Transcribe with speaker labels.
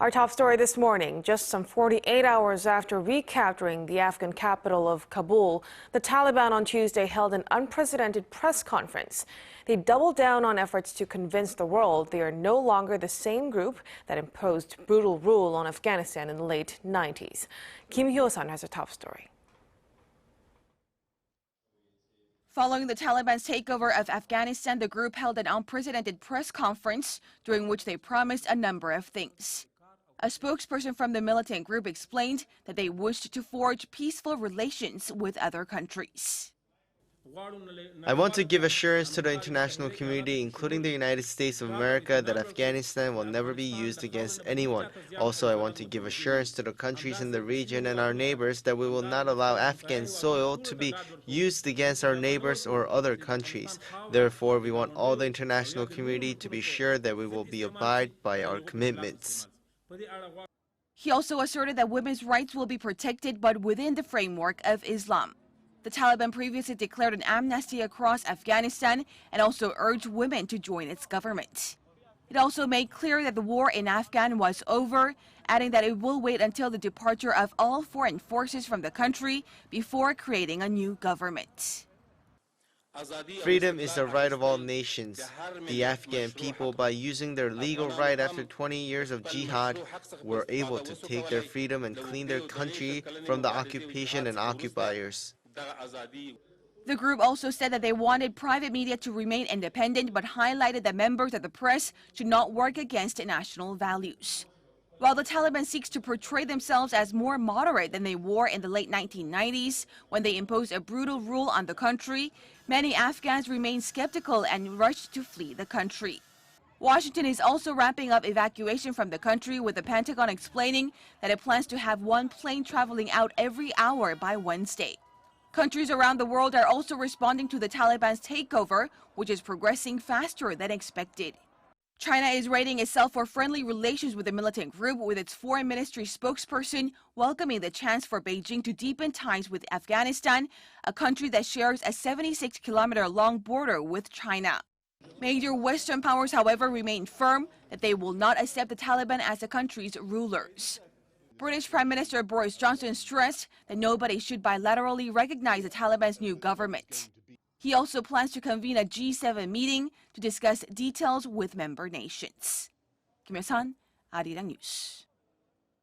Speaker 1: Our top story this morning, just some 48 hours after recapturing the Afghan capital of Kabul, the Taliban on Tuesday held an unprecedented press conference. They doubled down on efforts to convince the world they are no longer the same group that imposed brutal rule on Afghanistan in the late 90s. Hyo-sun has a top story.
Speaker 2: Following the Taliban's takeover of Afghanistan, the group held an unprecedented press conference during which they promised a number of things. A spokesperson from the militant group explained that they wished to forge peaceful relations with other countries.
Speaker 3: I want to give assurance to the international community, including the United States of America, that Afghanistan will never be used against anyone. Also, I want to give assurance to the countries in the region and our neighbors that we will not allow Afghan soil to be used against our neighbors or other countries. Therefore, we want all the international community to be sure that we will abide by our commitments.
Speaker 2: He also asserted that women's rights will be protected, but within the framework of Islam. The Taliban previously declared an amnesty across Afghanistan and also urged women to join its government. It also made clear that the war in Afghan was over, adding that it will wait until the departure of all foreign forces from the country before creating a new government.
Speaker 3: Freedom is the right of all nations. The Afghan people, by using their legal right after 20 years of jihad, were able to take their freedom and clean their country from the occupation and occupiers.
Speaker 2: The group also said that they wanted private media to remain independent, but highlighted that members of the press should not work against national values. While the Taliban seeks to portray themselves as more moderate than they were in the late 1990s, when they imposed a brutal rule on the country, many Afghans remain skeptical and rushed to flee the country. Washington is also wrapping up evacuation from the country, with the Pentagon explaining that it plans to have one plane traveling out every hour by Wednesday. Countries around the world are also responding to the Taliban's takeover, which is progressing faster than expected. China is rating itself for friendly relations with the militant group, with its foreign ministry spokesperson welcoming the chance for Beijing to deepen ties with Afghanistan, a country that shares a 76-kilometer-long border with China. Major Western powers, however, remain firm that they will not accept the Taliban as the country's rulers. British Prime Minister Boris Johnson stressed that nobody should bilaterally recognize the Taliban's new government. He also plans to convene a G7 meeting to discuss details with member nations. Kim Hyo-sun, Arirang News.